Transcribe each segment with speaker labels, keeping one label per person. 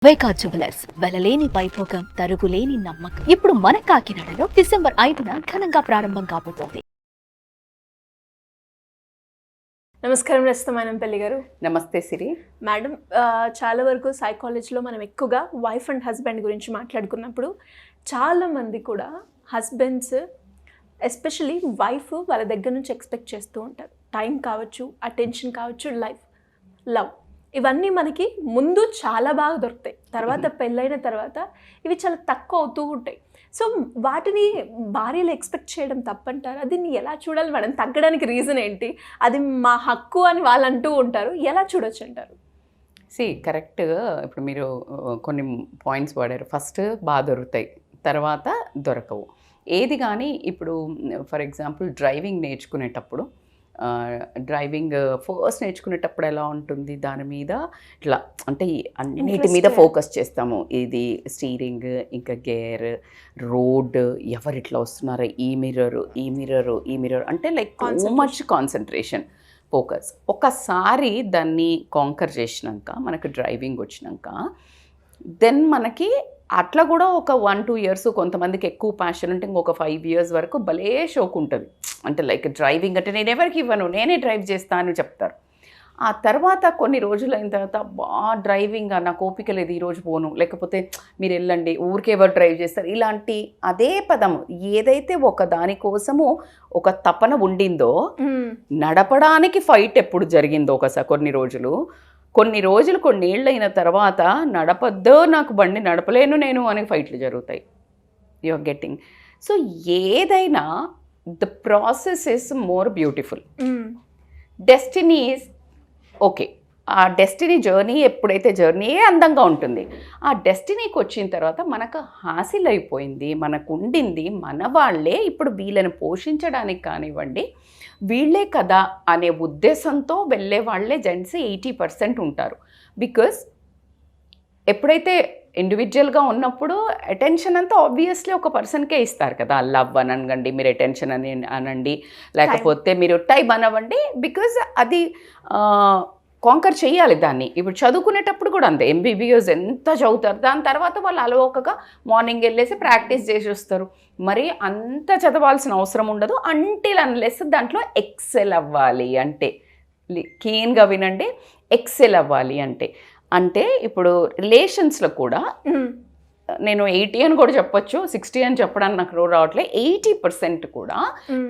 Speaker 1: వైకా jewellers వెలలేని Vaibhogam తరుగులేని నమ్మకం. ఇప్పుడు మన కాకినాడలో డిసెంబర్ 5న ఘనంగా ప్రారంభం కాబోతోంది.
Speaker 2: నమస్కారం రస్తమానంపల్లి గారు.
Speaker 3: నమస్తే సిరి
Speaker 2: మేడం, చాలా వరకు సైకాలజీలో మనం ఎక్కువగా వైఫ్ అండ్ హస్బెండ్ గురించి మాట్లాడుకున్నప్పుడు చాలామంది కూడా హస్బెండ్స్ ఎస్పెషలీ వైఫ్ వాళ్ళ దగ్గర నుంచి ఎక్స్పెక్ట్ చేస్తూ ఉంటారు. టైం కావచ్చు, అటెన్షన్ కావచ్చు, లవ్ ఇవన్నీ మనకి ముందు చాలా బాగా దొరుకుతాయి. తర్వాత పెళ్ళైన తర్వాత ఇవి చాలా తక్కువ అవుతూ ఉంటాయి. సో వాటిని భార్యలు ఎక్స్పెక్ట్ చేయడం తప్పంటారు. దీన్ని ఎలా చూడాలి మేడం? తగ్గడానికి రీజన్ ఏంటి? అది మా హక్కు అని వాళ్ళు అంటూ ఉంటారు. ఎలా చూడొచ్చు అంటారు?
Speaker 3: కరెక్ట్గా ఇప్పుడు మీరు కొన్ని పాయింట్స్ వాడారు. ఫస్ట్ బాగా దొరుకుతాయి, తర్వాత దొరకవు. ఏది కానీ ఇప్పుడు ఫర్ ఎగ్జాంపుల్ డ్రైవింగ్ నేర్చుకునేటప్పుడు ఫస్ట్ నేర్చుకునేటప్పుడు ఎలా ఉంటుంది, దాని మీద ఇట్లా అంటే అన్నిటి మీద ఫోకస్ చేస్తాము. ఇది స్టీరింగ్, ఇంకా గేర్, రోడ్, ఎవరు ఇట్లా వస్తున్నారో, ఈ మిర్రర్ అంటే like so much concentration, focus. ఒకసారి దాన్ని కాంకర్ చేసినాక, మనకు డ్రైవింగ్ వచ్చినాక, దెన్ మనకి అట్లా కూడా ఒక 1-2 years, కొంతమందికి ఎక్కువ ప్యాషన్ ఉంటే ఇంకొక 5 years వరకు భలే షోక్ ఉంటుంది. అంటే లైక్ డ్రైవింగ్ అంటే నేను ఎవరికి ఇవ్వను, నేనే డ్రైవ్ చేస్తాను చెప్తారు. ఆ తర్వాత కొన్ని రోజులు అయిన తర్వాత డ్రైవింగ్ నాకు ఓపిక లేదు, ఈరోజు పోను, లేకపోతే మీరు వెళ్ళండి, ఊరికే ఎవరు డ్రైవ్ చేస్తారు, ఇలాంటి అదే పదము ఏదైతే ఒక దానికోసము ఒక తపన ఉండిందో, నడపడానికి ఫైట్ ఎప్పుడు జరిగిందో కొన్ని రోజులు కొన్నేళ్ళు అయిన తర్వాత నడపద్దో, నాకు బండి నడపలేను నేను అనే ఫైట్లు జరుగుతాయి. You are getting. సో ఏదైనా the process is more beautiful. Destiny is okay. ఆ డెస్టినీ జర్నీ ఎప్పుడైతే జర్నీయే అందంగా ఉంటుంది, ఆ డెస్టినీకి వచ్చిన తర్వాత మనకు హాసిల్ అయిపోయింది, మనకు ఉండింది, మన వాళ్ళే ఇప్పుడు వీళ్ళని పోషించడానికి కానివ్వండి, వీళ్ళే కదా అనే ఉద్దేశంతో వెళ్ళే వాళ్ళే జెంట్స్ 80% ఉంటారు. బికాస్ ఎప్పుడైతే ఇండివిజువల్గా ఉన్నప్పుడు అటెన్షన్ అంతా ఆబ్వియస్లీ ఒక పర్సన్కే ఇస్తారు కదా. లవ్ అనండి, మీరు అటెన్షన్ అని అనండి, లేకపోతే మీరు టైం అనవండి, బికాజ్ అది కాంకర్ చేయాలి దాన్ని. ఇప్పుడు చదువుకునేటప్పుడు కూడా అంతే, MBBS ఎంత చదువుతారు, దాని తర్వాత వాళ్ళు అలవోకగా మార్నింగ్ వెళ్ళేసి ప్రాక్టీస్ చేసి వస్తారు. మరి అంత చదవాల్సిన అవసరం ఉండదు, అంటిల్ అన్లెస్ దాంట్లో ఎక్సెల్ అవ్వాలి అంటే. కీన్గా వినండి, ఎక్సెల్ అవ్వాలి అంటే ఇప్పుడు రిలేషన్స్లో కూడా నేను 80 అని కూడా చెప్పొచ్చు, 60 అని చెప్పడానికి నాకు రావట్లేదు. 80% కూడా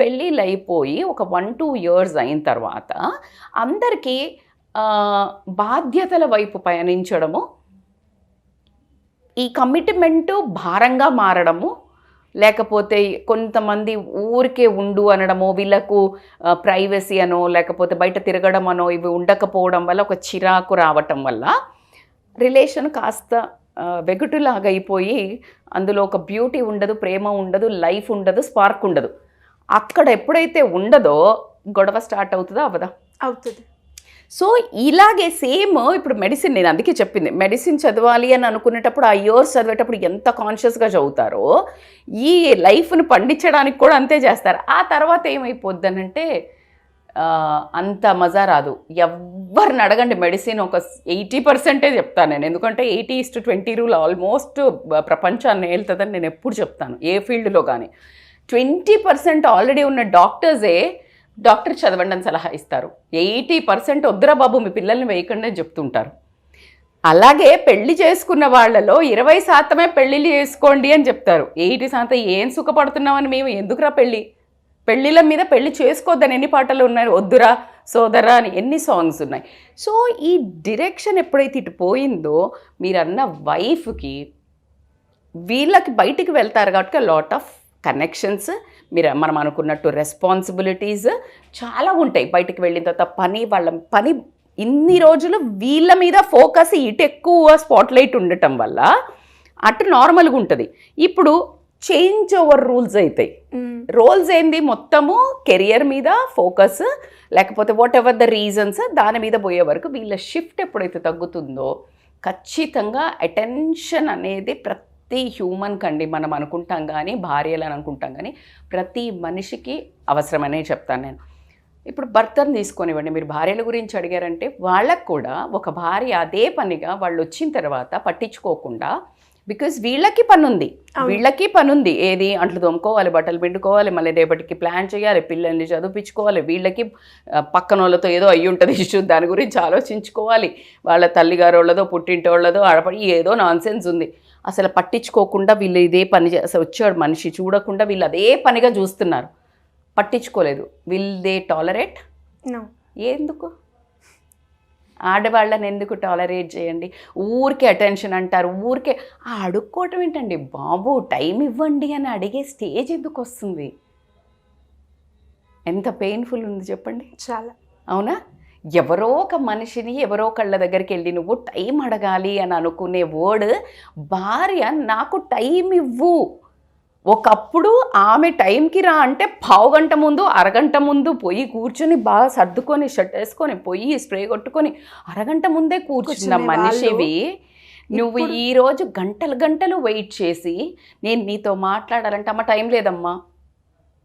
Speaker 3: పెళ్ళిళ్ళు అయిపోయి ఒక 1-2 years అయిన తర్వాత అందరికీ బాధ్యతల వైపు పయనించడము, ఈ కమిట్మెంటు భారంగా మారడము, లేకపోతే కొంతమంది ఊరికే ఉండు అనడము, వీళ్ళకు ప్రైవసీ అనో లేకపోతే బయట తిరగడం అనో ఇవి ఉండకపోవడం వల్ల ఒక చిరాకు రావటం వల్ల రిలేషన్ కాస్త వెగుటులాగా అయిపోయి అందులో ఒక బ్యూటీ ఉండదు, ప్రేమ ఉండదు, లైఫ్ ఉండదు, స్పార్క్ ఉండదు. అక్కడ ఎప్పుడైతే ఉండదో గొడవ స్టార్ట్ అవుతుందా అవదా?
Speaker 2: అవుతుంది.
Speaker 3: సో ఇలాగే సేమ్ ఇప్పుడు మెడిసిన్, నేను అందుకే చెప్పింది, మెడిసిన్ చదవాలి అని అనుకునేటప్పుడు ఆ ఇయర్స్ చదివేటప్పుడు ఎంత కాన్షియస్గా చదువుతారో, ఈ లైఫ్ను పండించడానికి కూడా అంతే చేస్తారు. ఆ తర్వాత ఏమైపోద్దనంటే అంత మజా రాదు. ఎవరిని అడగండి, మెడిసిన్ ఒక 80% చెప్తాను నేను, ఎందుకంటే 80:20 రూల్ ఆల్మోస్ట్ ప్రపంచాన్ని ఏళ్తుందని నేను ఎప్పుడు చెప్తాను, ఏ ఫీల్డ్లో కానీ. 20% ఆల్రెడీ ఉన్న డాక్టర్ చదవండి అని సలహా ఇస్తారు. 80% వద్దురా బాబు మీ పిల్లల్ని వేయకండి అని చెప్తుంటారు. అలాగే పెళ్లి చేసుకున్న వాళ్ళలో 20% పెళ్ళిళ్ళు చేసుకోండి అని చెప్తారు. 80% ఏం సుఖపడుతున్నామని మేము, ఎందుకురా పెళ్ళిళ్ళ మీద పెళ్లి చేసుకోవద్దని ఎన్ని పాటలు ఉన్నాయి, వద్దురా సోదరా అని ఎన్ని సాంగ్స్ ఉన్నాయి. సో ఈ డైరెక్షన్ ఎప్పుడైతే ఇటు పోయిందో, మీరన్న వైఫ్కి వీళ్ళకి బయటికి వెళ్తారు కాబట్టి లాట్ ఆఫ్ కనెక్షన్స్, మనం అనుకున్నట్టు రెస్పాన్సిబిలిటీస్ చాలా ఉంటాయి. బయటికి వెళ్ళిన తర్వాత వాళ్ళ పని ఇన్ని రోజులు వీళ్ళ మీద ఫోకస్, ఇటు ఎక్కువ స్పాట్లైట్ ఉండటం వల్ల అటు నార్మల్గా ఉంటుంది. ఇప్పుడు చేంజ్ ఓవర్ రూల్స్ అవుతాయి. రోల్స్ ఏంది, మొత్తము కెరియర్ మీద ఫోకస్, లేకపోతే వాట్ ఎవర్ ద రీజన్స్ దాని మీద పోయే వరకు వీళ్ళ షిఫ్ట్ ఎప్పుడైతే తగ్గుతుందో ఖచ్చితంగా అటెన్షన్ అనేది ప్రతి హ్యూమన్ కండి, మనం అనుకుంటాం కానీ, భార్యలు అని అనుకుంటాం కానీ, ప్రతి మనిషికి అవసరమనే చెప్తాను నేను. ఇప్పుడు భర్తను తీసుకొనివ్వండి, మీరు భార్యల గురించి అడిగారంటే వాళ్ళకు కూడా ఒక భార్య అదే పనిగా వాళ్ళు వచ్చిన తర్వాత పట్టించుకోకుండా, బికాజ్ వీళ్ళకి పని ఉంది ఏది అంట్లు తోముకోవాలి, బట్టలు పిండుకోవాలి, మళ్ళీ రేపటికి ప్లాన్ చేయాలి, పిల్లల్ని చదివించుకోవాలి, వీళ్ళకి పక్కన వాళ్ళతో ఏదో అయ్యి ఉంటుంది ఇష్యూ, దాని గురించి ఆలోచించుకోవాలి, వాళ్ళ తల్లిగారోళ్ళదో పుట్టింటోళ్ళదో ఆడపడి ఏదో నాన్సెన్స్ ఉంది. అసలు పట్టించుకోకుండా వీళ్ళు ఇదే పని అసలు వచ్చాడు మనిషి చూడకుండా వీళ్ళు అదే పనిగా చూస్తున్నారు, పట్టించుకోలేదు. Will they tolerate? ఎందుకు ఆడవాళ్ళని ఎందుకు టాలరేట్ చేయండి? ఊరికే అటెన్షన్ అంటారు, ఊరికే అడుక్కోవటం ఏంటండి బాబు, టైం ఇవ్వండి అని అడిగే స్టేజ్ ఎందుకు వస్తుంది? ఎంత పెయిన్ఫుల్ ఉంది చెప్పండి.
Speaker 2: చాలా.
Speaker 3: అవునా? ఎవరో ఒక మనిషిని ఎవరో కళ్ళ దగ్గరికి వెళ్ళి నువ్వు టైం అడగాలి అని అనుకునే వర్డ్ భార్య నాకు టైం ఇవ్వు. ఒకప్పుడు ఆమె టైంకి రా అంటే పావుగంట ముందు అరగంట ముందు పోయి కూర్చొని బాగా సర్దుకొని షర్ట్ వేసుకొని పోయి స్ప్రే కొట్టుకొని అరగంట ముందే కూర్చున్న మనిషివి నువ్వు ఈరోజు గంటలు గంటలు వెయిట్ చేసి నేను నీతో మాట్లాడాలంటే అమ్మ టైం లేదమ్మా,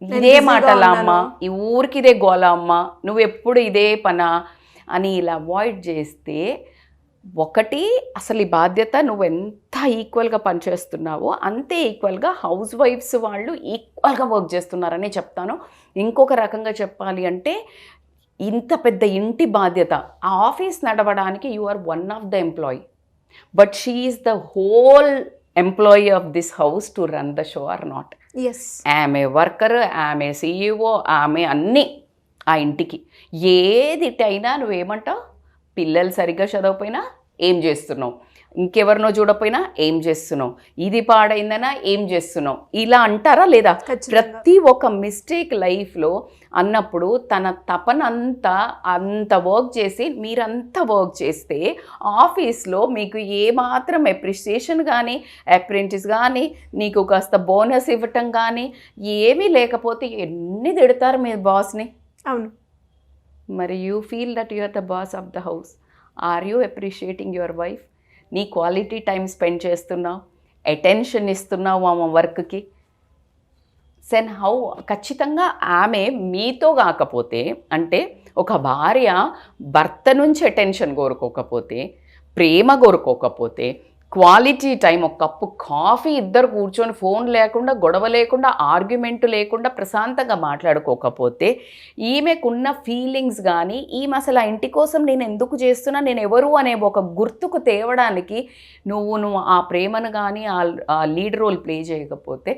Speaker 3: ఇదే మాటలా అమ్మా, ఈ ఊరికి ఇదే గోలా అమ్మా, నువ్వు ఎప్పుడు ఇదే పనా అని ఇలా అవాయిడ్ చేస్తే, ఒకటి అసలు ఈ బాధ్యత నువ్వు ఎంత ఈక్వల్గా పనిచేస్తున్నావో అంతే ఈక్వల్గా హౌస్ వైఫ్స్ వాళ్ళు ఈక్వల్గా వర్క్ చేస్తున్నారని చెప్తాను. ఇంకొక రకంగా చెప్పాలి అంటే ఇంత పెద్ద ఇంటి బాధ్యత, ఆ ఆఫీస్ నడవడానికి you are one of the employee, but she is the whole employee of this house to run the show or not. ఆమె వర్కర్, ఆమె CEO, ఆమె అన్నీ ఆ ఇంటికి. ఏదిటైనా నువ్వేమంటావు? పిల్లలు సరిగ్గా చదవకపోయినా ఏం చేస్తున్నావు, ఇంకెవరినో చూడకపోయినా ఏం చేస్తున్నావు, ఇది పాడైందనా ఏం చేస్తున్నావు, ఇలా అంటారా లేదా? ప్రతి ఒక్క మిస్టేక్ లైఫ్లో అన్నప్పుడు తన తపనంతా అంత వర్క్ చేసి మీరంతా వర్క్ చేస్తే ఆఫీస్లో మీకు ఏమాత్రం అప్రిషియేషన్ కానీ అప్రెంటిస్ కానీ నీకు కాస్త బోనస్ ఇవ్వటం కానీ ఏమీ లేకపోతే ఎన్ని తిడతారు మీ బాస్ని.
Speaker 2: అవును.
Speaker 3: మరి you feel that you are the boss of the house. Are you appreciating your wife? నీ క్వాలిటీ టైం స్పెండ్ చేస్తున్నావు, అటెన్షన్ ఇస్తున్నావు ఆమె వర్క్కి. సెన్ హౌ ఖచ్చితంగా ఆమె మీతో కాకపోతే, అంటే ఒక భార్య భర్త నుంచి అటెన్షన్ కోరుకోకపోతే, ప్రేమ కోరుకోకపోతే, క్వాలిటీ టైం, ఒక కప్పు కాఫీ ఇద్దరు కూర్చొని ఫోన్ లేకుండా గొడవ లేకుండా ఆర్గ్యుమెంట్ లేకుండా ప్రశాంతంగా మాట్లాడుకోకపోతే, ఈమెకున్న ఫీలింగ్స్ కానీ ఈమె అసలు ఆ ఇంటి కోసం నేను ఎందుకు చేస్తున్నా, నేను ఎవరు అనే ఒక గుర్తుకు తేవడానికి నువ్వు ఆ ప్రేమను కానీ ఆ లీడ్ రోల్ ప్లే చేయకపోతే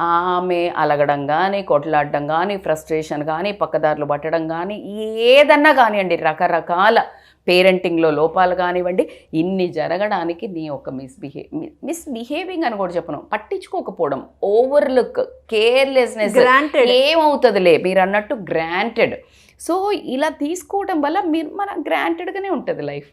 Speaker 3: ఆమె అలగడం కానీ కొట్లాడడం కానీ ఫ్రస్ట్రేషన్ కానీ పక్కదారులు పట్టడం కానీ ఏదన్నా కానివ్వండి, రకరకాల పేరెంటింగ్లో లోపాలు కానివ్వండి, ఇన్ని జరగడానికి నీ ఒక మిస్బిహేవింగ్ అని కూడా చెప్పను, పట్టించుకోకపోవడం, ఓవర్లుక్, కేర్లెస్నెస్, ఏమవుతుందిలే మీరు అన్నట్టు గ్రాంటెడ్. సో ఇలా తీసుకోవడం వల్ల మన గ్రాంటెడ్గానే ఉంటుంది లైఫ్.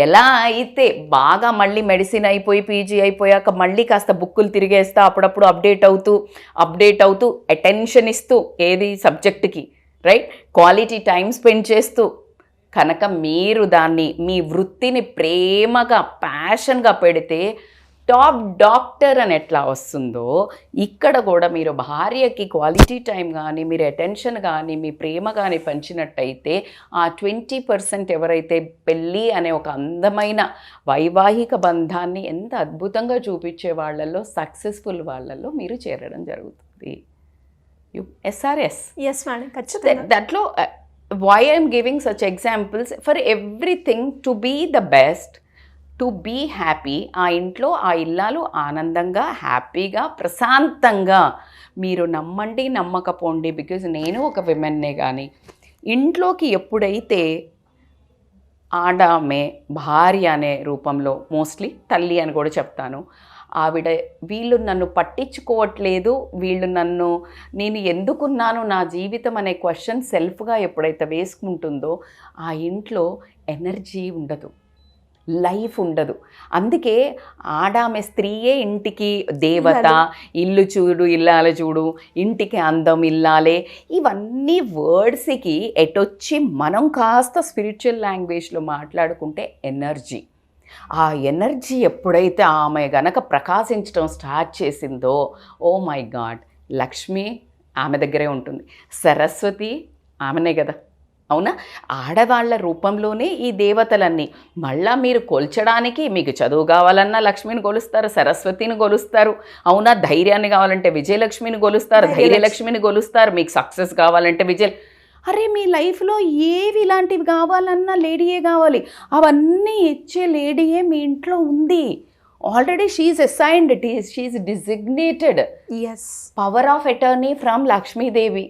Speaker 3: ఎలా అయితే బాగా మళ్ళీ మెడిసిన్ అయిపోయి PG అయిపోయాక మళ్ళీ కాస్త బుక్కులు తిరిగేస్తా అప్పుడప్పుడు అప్డేట్ అవుతూ అటెన్షన్ ఇస్తూ ఏది సబ్జెక్ట్కి, రైట్, క్వాలిటీ టైం స్పెండ్ చేస్తూ కనుక మీరు దాన్ని మీ వృత్తిని ప్రేమగా ప్యాషన్గా పెడితే టాప్ డాక్టర్ అని ఎట్లా వస్తుందో ఇక్కడ కూడా మీరు భార్యకి క్వాలిటీ టైం కానీ మీరు అటెన్షన్ కానీ మీ ప్రేమ కానీ పంచినట్టయితే ఆ 20% ఎవరైతే పెళ్ళి అనే ఒక అందమైన వైవాహిక బంధాన్ని ఎంత అద్భుతంగా చూపించే వాళ్ళల్లో సక్సెస్ఫుల్ వాళ్ళల్లో మీరు చేరడం జరుగుతుంది. SRS.
Speaker 2: ఎస్ మేడం, ఖచ్చితంగా.
Speaker 3: దాంట్లో why I am giving such examples, for everything to be the best, to be happy. ఆ ఇంట్లో ఆ ఇల్లాలు ఆనందంగా హ్యాపీగా ప్రశాంతంగా, మీరు నమ్మండి నమ్మకపోండి, బికాజ్ నేను ఒక విమెన్నే, కానీ ఇంట్లోకి ఎప్పుడైతే ఆడామె భార్య అనే రూపంలో, మోస్ట్లీ తల్లి అని కూడా చెప్తాను, ఆవిడ వీళ్ళు నన్ను పట్టించుకోవట్లేదు, నేను ఎందుకున్నాను నా జీవితం అనే క్వశ్చన్ సెల్ఫ్గా ఎప్పుడైతే వేసుకుంటుందో ఆ ఇంట్లో ఎనర్జీ ఉండదు, లైఫ్ ఉండదు. అందుకే ఆడామె స్త్రీయే ఇంటికి దేవత, ఇల్లు చూడు ఇల్లాల చూడు, ఇంటికి అందం ఇల్లాలే, ఇవన్నీ వర్డ్స్కి ఎటొచ్చి మనం కాస్త స్పిరిచువల్ లాంగ్వేజ్లో మాట్లాడుకుంటే ఎనర్జీ. ఆ ఎనర్జీ ఎప్పుడైతే ఆమె గనక ప్రకాశించడం స్టార్ట్ చేసిందో, ఓ మై గాడ్, లక్ష్మి ఆమె దగ్గరే ఉంటుంది. సరస్వతి ఆమెనే కదా, అవునా? ఆడవాళ్ళ రూపంలోనే ఈ దేవతలన్నీ. మళ్ళా మీరు కొల్చడానికి మీకు చదువు కావాలన్నా లక్ష్మిని కొలుస్తారు, సరస్వతిని కొలుస్తారు, అవునా? ధైర్యాన్ని కావాలంటే విజయలక్ష్మిని కొలుస్తారు, ధైర్యలక్ష్మిని కొలుస్తారు, మీకు సక్సెస్ కావాలంటే అరే మీ లైఫ్లో ఏవి ఇలాంటివి కావాలన్నా లేడీయే కావాలి. అవన్నీ ఇచ్చే లేడీయే మీ ఇంట్లో ఉంది. Already she is assigned, she is designated. Power of attorney from Lakshmidevi,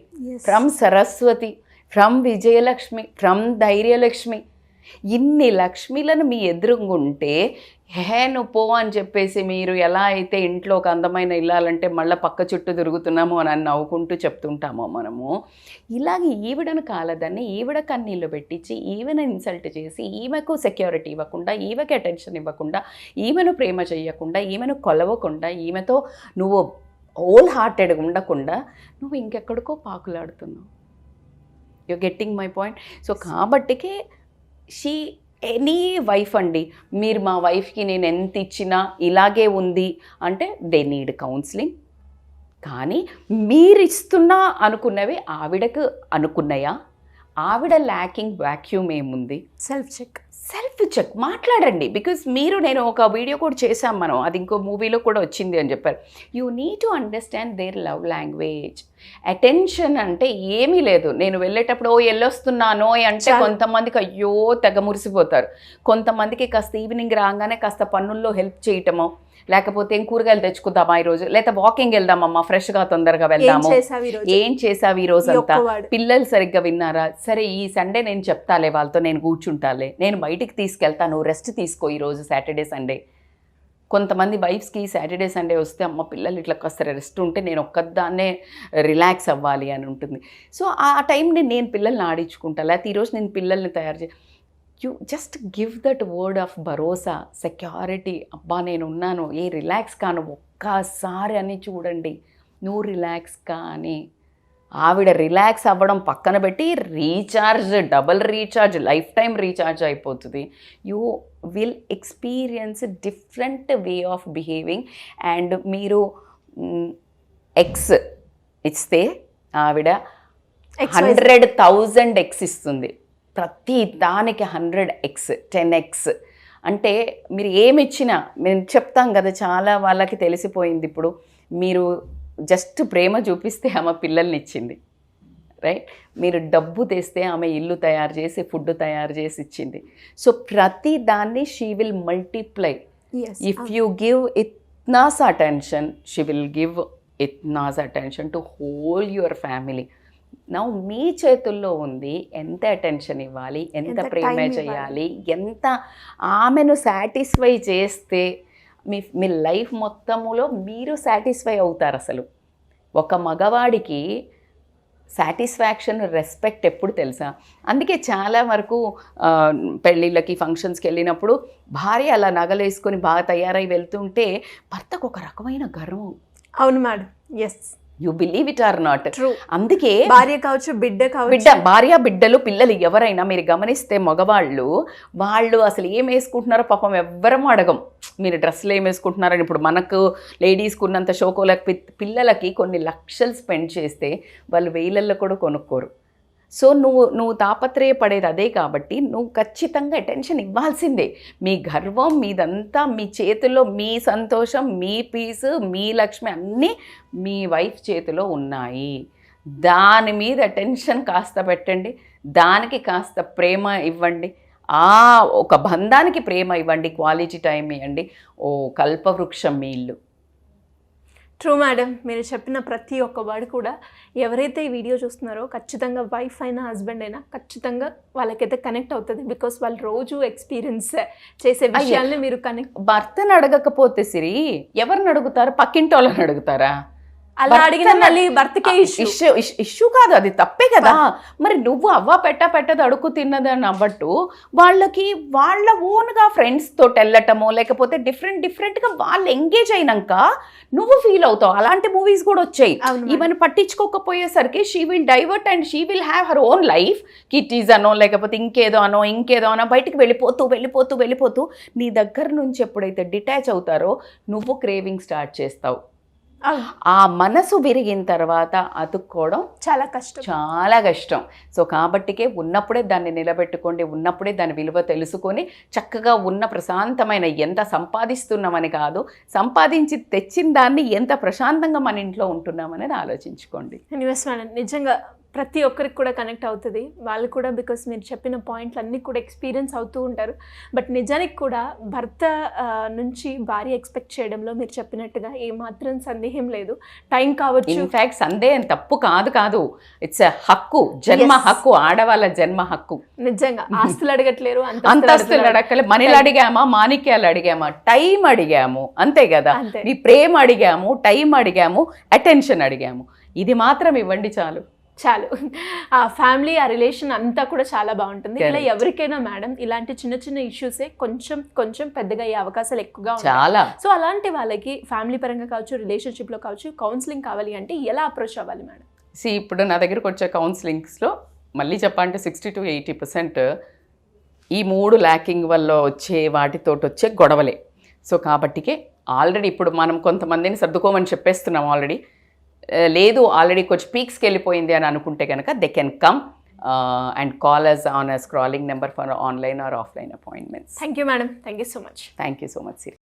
Speaker 3: from Saraswati, from Vijayalakshmi, from Dhairyalakshmi. ఇన్ని లక్ష్మిలను మీ ఎదురుగుంటే నువ్వు పో అని చెప్పేసి మీరు ఎలా అయితే ఇంట్లో ఒక అందమైన ఇల్లాలంటే మళ్ళీ పక్క చుట్టూ తిరుగుతున్నామో అని నవ్వుకుంటూ చెప్తుంటామో మనము, ఇలాగే ఈవిడను కాలదాన్ని ఈవిడ కన్నీళ్ళు పెట్టించి ఈమెను ఇన్సల్ట్ చేసి ఈమెకు సెక్యూరిటీ ఇవ్వకుండా, ఈమెకి అటెన్షన్ ఇవ్వకుండా, ఈమెను ప్రేమ చేయకుండా, ఈమెను కొలవకుండా, ఈమెతో నువ్వు హోల్ హార్టెడ్గా ఉండకుండా నువ్వు ఇంకెక్కడికో పాకులాడుతున్నావు. You getting my point? So కాబట్టికే షీ ఎనీ వైఫ్ అండి, మీరు మా వైఫ్కి నేను ఎంత ఇచ్చినా ఇలాగే ఉంది అంటే దే నీడ్ కౌన్సిలింగ్. కానీ మీరు ఇస్తున్నా అనుకున్నవి ఆవిడకు అనుకున్నాయా? ఆవిడ ల్యాకింగ్ వాక్యూమ్ ఏముంది? సెల్ఫ్ చెక్ మాట్లాడండి. బికాజ్ నేను ఒక వీడియో కూడా చేశాం మనం, అది ఇంకో మూవీలో కూడా వచ్చింది అని చెప్పారు. You need to understand their love language. Attention అంటే ఏమీ లేదు. నేను వెళ్ళేటప్పుడు వెళ్ళొస్తున్నానో అంటే కొంతమందికి అయ్యో తెగ మురిసిపోతారు. కొంతమందికి కాస్త ఈవినింగ్ రాగానే కాస్త పనుల్లో హెల్ప్ చేయటమో, లేకపోతే ఏం కూరగాయలు తెచ్చుకుందామా ఈరోజు, లేకపోతే వాకింగ్ వెళ్దామమ్మా ఫ్రెష్గా తొందరగా వెళ్దాము, ఏం చేసావు ఈరోజు అంతా, పిల్లలు సరిగ్గా విన్నారా, సరే ఈ సండే నేను చెప్తాలే వాళ్ళతో, నేను కూర్చుంటాలే, నేను బయటికి తీసుకెళ్తాను, రెస్ట్ తీసుకో ఈరోజు సాటర్డే సండే. కొంతమంది వైఫ్స్కి సాటర్డే సండే వస్తే అమ్మ పిల్లలు ఇట్లా కాస్త రెస్ట్ ఉంటే నేను ఒక్కదాన్నే రిలాక్స్ అవ్వాలి అని ఉంటుంది. సో ఆ టైంని నేను పిల్లల్ని ఆడించుకుంటా, లేకపోతే ఈరోజు నేను పిల్లల్ని తయారు చే you just give that word of Bharosa, security. అబ్బా నేను ఉన్నాను, ఏ రిలాక్స్ కాను ఒక్కసారి అని చూడండి. నువ్వు రిలాక్స్ కానీ ఆవిడ రిలాక్స్ అవ్వడం పక్కన పెట్టి recharge, double recharge, life time recharge అయిపోతుంది. You will experience different way of behaving. And మీరు ఎక్స్ ఇస్తే ఆవిడ 100,000 ఎక్స్ ఇస్తుంది. ప్రతి దానికి 100x 10x అంటే మీరు ఏమి ఇచ్చినా మేము చెప్తాం కదా, చాలా వాళ్ళకి తెలిసిపోయింది. ఇప్పుడు మీరు జస్ట్ ప్రేమ చూపిస్తే ఆమె పిల్లల్ని ఇచ్చింది, రైట్? మీరు డబ్బు తెస్తే ఆమె ఇల్లు తయారు చేసి ఫుడ్ తయారు చేసి ఇచ్చింది. సో ప్రతి దాన్ని she will multiply. If you give ఇట్నాస్ అటెన్షన్, షీ విల్ గివ్ ఇట్నాస్ attention to whole your family. నా మీ చేతుల్లో ఉంది ఎంత అటెన్షన్ ఇవ్వాలి, ఎంత ప్రేమ చేయాలి, ఎంత ఆమెను సాటిస్ఫై చేస్తే మీ లైఫ్ మొత్తములో మీరు సాటిస్ఫై అవుతారు. అసలు ఒక మగవాడికి సాటిస్ఫాక్షన్, రెస్పెక్ట్ ఎప్పుడు తెలుసా? అందుకే చాలా వరకు పెళ్ళిళ్ళకి ఫంక్షన్స్కి వెళ్ళినప్పుడు భార్య అలా నగలేసుకొని బాగా తయారై వెళ్తుంటే భర్తకు ఒక రకమైన గర్వం.
Speaker 2: అవును madam, yes,
Speaker 3: you believe it or not. అందుకే
Speaker 2: భార్య కావచ్చు,
Speaker 3: భార్య బిడ్డలు పిల్లలు ఎవరైనా మీరు గమనిస్తే వాళ్ళు అసలు ఏం వేసుకుంటున్నారో పాపం ఎవ్వరం అడగం. మీరు డ్రెస్సులు ఏం వేసుకుంటున్నారని. ఇప్పుడు మనకు లేడీస్కి ఉన్నంత షోకోలకి పిల్లలకి కొన్ని లక్షలు స్పెండ్ చేస్తే వాళ్ళు వేలల్లో కూడా కొనుక్కోరు. సో నువ్వు తాపత్రయపడేది అదే కాబట్టి నువ్వు ఖచ్చితంగా అటెన్షన్ ఇవ్వాల్సిందే. మీ గర్వం మీదంతా మీ చేతిలో, మీ సంతోషం, మీ పీసు, మీ లక్ష్మి అన్నీ మీ వైఫ్ చేతిలో ఉన్నాయి. దాని మీద అటెన్షన్ కాస్త పెట్టండి, దానికి కాస్త ప్రేమ ఇవ్వండి, ఒక బంధానికి ప్రేమ ఇవ్వండి, క్వాలిటీ టైం ఇవ్వండి. ఓ కల్పవృక్షం మీ ఇల్లు.
Speaker 2: ట్రూ మేడం, మీరు చెప్పిన ప్రతి ఒక్క వర్డ్ కూడా ఎవరైతే ఈ వీడియో చూస్తున్నారో ఖచ్చితంగా వైఫ్ అయినా హస్బెండ్ అయినా ఖచ్చితంగా వాళ్ళకైతే కనెక్ట్ అవుతుంది. బికాస్ వాళ్ళు రోజు ఎక్స్పీరియన్స్ చేసే విషయాల్ని మీరు
Speaker 3: భర్తను అడగకపోతే సిరి ఎవరిని అడుగుతారు? పక్కింటి వాళ్ళని అడుగుతారా?
Speaker 2: అలా అడిగిన మళ్ళీ భర్తకే
Speaker 3: ఇష్యూ కాదు, అది తప్పే కదా. మరి నువ్వు అవ్వ పెట్టదు అడుగు తిన్నది అని అవ్వట్టు వాళ్ళకి వాళ్ళ ఓన్గా ఫ్రెండ్స్ తోటి వెళ్ళటమో లేకపోతే డిఫరెంట్గా వాళ్ళు ఎంగేజ్ అయినాక నువ్వు ఫీల్ అవుతావు. అలాంటి మూవీస్ కూడా వచ్చాయి. ఈవెన్ పట్టించుకోకపోయేసరికి she will divert and she will have her own life. Kitties అనో లేకపోతే ఇంకేదో అనో బయటికి వెళ్ళిపోతూ నీ దగ్గర నుంచి ఎప్పుడైతే డిటాచ్ అవుతారో నువ్వు క్రేవింగ్ స్టార్ట్ చేస్తావు. ఆ మనసు విరిగిన తర్వాత అతుక్కోవడం
Speaker 2: చాలా కష్టం.
Speaker 3: చాలా కష్టం. సో కాబట్టికే ఉన్నప్పుడే దాన్ని నిలబెట్టుకోండి, ఉన్నప్పుడే దాని విలువ తెలుసుకొని చక్కగా ఉన్న ప్రశాంతమైన ఎంత సంపాదిస్తున్నామని కాదు, సంపాదించి తెచ్చిన దాన్ని ఎంత ప్రశాంతంగా మన ఇంట్లో ఉంటున్నామనేది ఆలోచించుకోండి.
Speaker 2: ఎనీవేస్ మేడం, నిజంగా ప్రతి ఒక్కరికి కూడా కనెక్ట్ అవుతుంది. వాళ్ళు కూడా బికాస్ మీరు చెప్పిన పాయింట్లు అన్నీ కూడా ఎక్స్పీరియన్స్ అవుతూ ఉంటారు. బట్ నిజానికి కూడా భర్త నుంచి భార్య ఎక్స్పెక్ట్ చేయడంలో మీరు చెప్పినట్టుగా ఏమాత్రం సందేహం లేదు. టైం కావచ్చు,
Speaker 3: ఇన్ఫాక్ట్ సందేహం తప్పు కాదు, ఇట్స్ హక్కు, జన్మ హక్కు, ఆడవాళ్ళ జన్మ హక్కు.
Speaker 2: నిజంగా ఆస్తులు అడగట్లేరు,
Speaker 3: అంతస్తులు అడగలే, మనీలు అడిగామా, మాణిక్యాలు అడిగామా, టైం అడిగాము, అంతే కదా.
Speaker 2: అంతే.
Speaker 3: మీ ప్రేమ అడిగాము, టైం అడిగాము, అటెన్షన్ అడిగాము, ఇది మాత్రం ఇవ్వండి చాలు.
Speaker 2: ఆ ఫ్యామిలీ, ఆ రిలేషన్ అంతా కూడా చాలా బాగుంటుంది. ఇలా ఎవరికైనా మేడం ఇలాంటి చిన్న చిన్న ఇష్యూసే కొంచెం కొంచెం పెద్దగా అయ్యే అవకాశాలు ఎక్కువగా
Speaker 3: చాలా.
Speaker 2: సో అలాంటి వాళ్ళకి ఫ్యామిలీ పరంగా కావచ్చు, రిలేషన్షిప్లో కావచ్చు, కౌన్సిలింగ్ కావాలి అంటే ఎలా అప్రోచ్ అవ్వాలి మేడం?
Speaker 3: ఇప్పుడు నా దగ్గరకు వచ్చే కౌన్సిలింగ్స్లో మళ్ళీ చెప్పాలంటే 60 to 80% ఈ 3 ల్యాకింగ్ వల్ల వచ్చే వాటితోటి వచ్చే గొడవలే. సో కాబట్టికే ఆల్రెడీ ఇప్పుడు మనం కొంతమందిని సర్దుకోమని చెప్పేస్తున్నాం ఆల్రెడీ. లేదు ఆల్రెడీ కొంచెం పీక్స్కి వెళ్ళిపోయింది అని అనుకుంటే కనుక they can come and call us on a scrolling number for online or offline appointments.
Speaker 2: Thank you madam, thank you so much.
Speaker 3: Thank you so much, Siri.